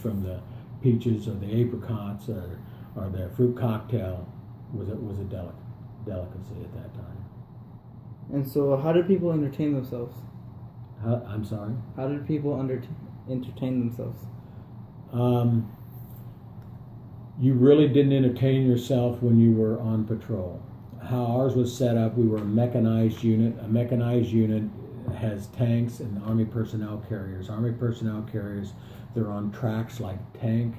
from the peaches or the apricots or the fruit cocktail was a delicacy at that time. And so, how did people entertain themselves? I'm sorry? How did people entertain themselves? You really didn't entertain yourself when you were on patrol. How ours was set up, we were a mechanized unit. A mechanized unit has tanks and Army personnel carriers. Army personnel carriers, they're on tracks like tank.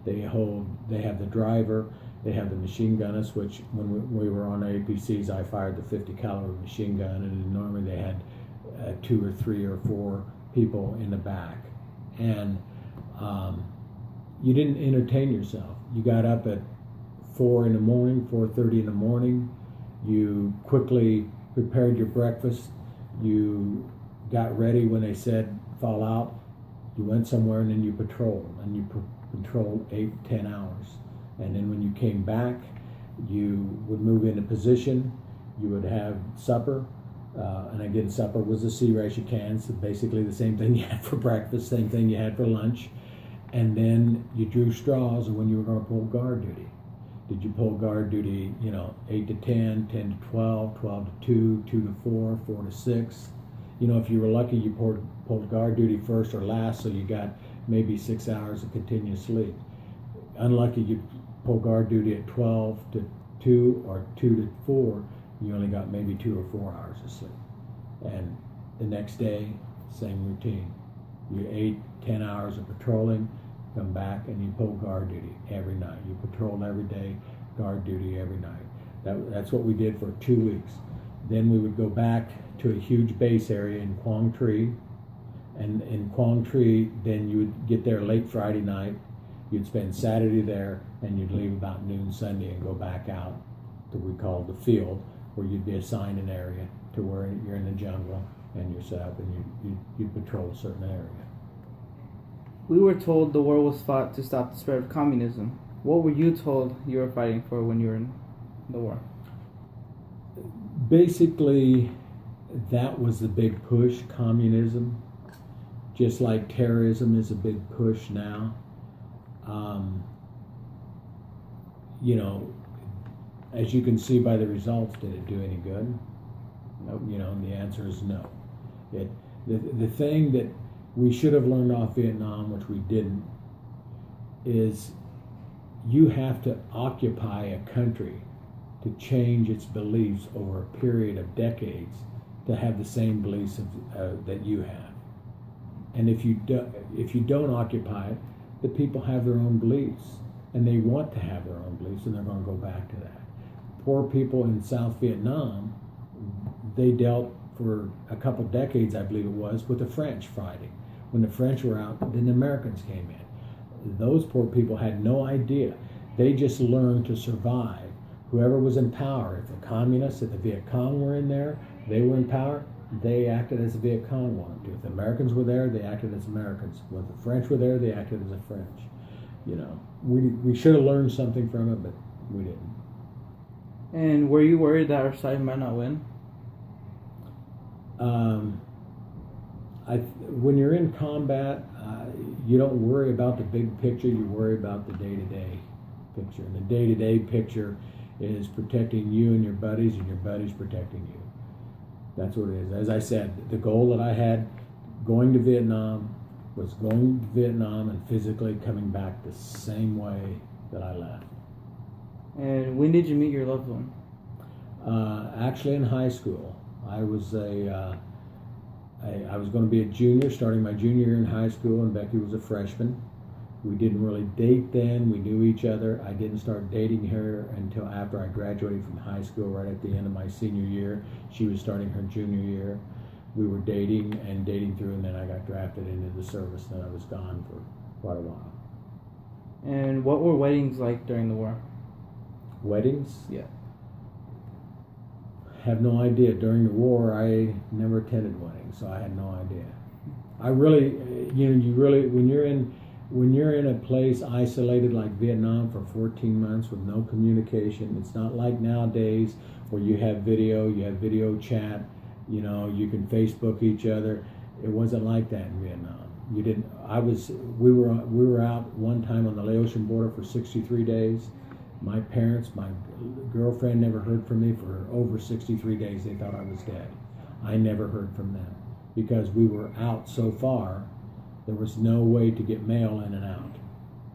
They have the driver, they have the machine gunners, which when we were on APCs, I fired the 50 caliber machine gun, and normally they had 2 or 3 or 4 people in the back. And you didn't entertain yourself. You got up at 4 in the morning, 4:30 in the morning. You quickly prepared your breakfast. You got ready when they said fall out. You went somewhere and then you patrolled. And you patrolled 8-10 hours. And then when you came back, you would move into position. You would have supper. And again, supper was the C-ration cans, so basically the same thing you had for breakfast, same thing you had for lunch. And then you drew straws when you were going to pull guard duty. Did you pull guard duty, 8 to 10, 10 to 12, 12 to 2, 2 to 4, 4 to 6? If you were lucky, you pulled guard duty first or last, so you got maybe 6 hours of continuous sleep. Unlucky, you pull guard duty at 12 to 2 or 2 to 4, you only got maybe 2 or 4 hours of sleep. And the next day, same routine. You 8-10 hours of patrolling, come back and you pull guard duty every night. You patrolled every day, guard duty every night. That's what we did for 2 weeks. Then we would go back to a huge base area in Quang Tri. And in Quang Tri, then you would get there late Friday night. You'd spend Saturday there, and you'd leave about noon Sunday and go back out to what we called the field, where you'd be assigned an area to where you're in the jungle and you're set up and you patrol a certain area. We were told the war was fought to stop the spread of communism. What were you told you were fighting for when you were in the war? Basically, that was the big push, communism. Just like terrorism is a big push now. As you can see by the results, did it do any good? No. And the answer is no. The thing that we should have learned off Vietnam, which we didn't, is you have to occupy a country to change its beliefs over a period of decades to have the same beliefs that you have. And if you don't occupy it, the people have their own beliefs, and they want to have their own beliefs, and they're going to go back to that. Poor people in South Vietnam, they dealt for a couple decades, I believe it was, with the French fighting. When the French were out, then the Americans came in. Those poor people had no idea. They just learned to survive. Whoever was in power, if the communists, if the Viet Cong were in there, they were in power, they acted as the Viet Cong wanted to. If the Americans were there, they acted as Americans. When the French were there, they acted as the French. We should have learned something from it, but we didn't. And were you worried that our side might not win? When you're in combat, you don't worry about the big picture. You worry about the day-to-day picture. And the day-to-day picture is protecting you and your buddies protecting you. That's what it is. As I said, the goal that I had going to Vietnam was going to Vietnam and physically coming back the same way that I left. And when did you meet your loved one? Actually, in high school. I was I was going to be a junior, starting my junior year in high school, and Becky was a freshman. We didn't really date then. We knew each other. I didn't start dating her until after I graduated from high school, right at the end of my senior year. She was starting her junior year. We were dating through, and then I got drafted into the service, and I was gone for quite a while. And what were weddings like during the war? Weddings? Yeah. Have no idea. During the war, I never attended weddings, so I had no idea. I really, when you're in a place isolated like Vietnam for 14 months with no communication, it's not like nowadays where you have video chat, you can Facebook each other. It wasn't like that in Vietnam. You didn't. We were out one time on the Laotian border for 63 days. My parents, my girlfriend never heard from me for over 63 days. They thought I was dead. I never heard from them because we were out so far. There was no way to get mail in and out.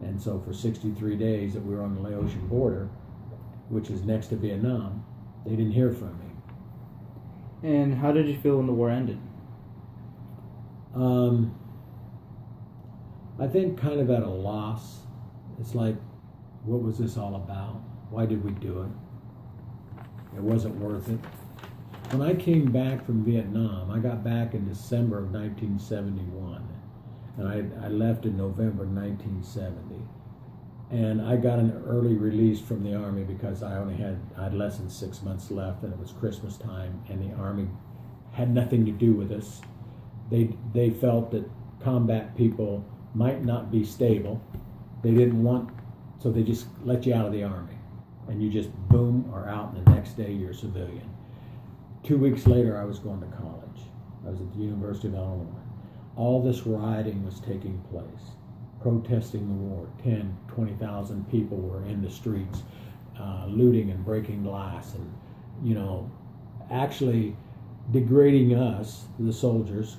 And so for 63 days that we were on the Laotian border, which is next to Vietnam, they didn't hear from me. And how did you feel when the war ended? I think kind of at a loss. It's like, what was this all about? Why did we do it? It wasn't worth it. When I came back from Vietnam, I got back in December of 1971, and I left in November 1970. And I got an early release from the Army because I had less than 6 months left, and it was Christmas time, and the Army had nothing to do with us. They felt that combat people might not be stable. They didn't want, so they just let you out of the Army, and you just boom are out, and the next day you're a civilian. 2 weeks later, I was going to college. I was at the University of Illinois. All this rioting was taking place, protesting the war. 10, 20,000 people were in the streets, looting and breaking glass, and actually degrading us, the soldiers,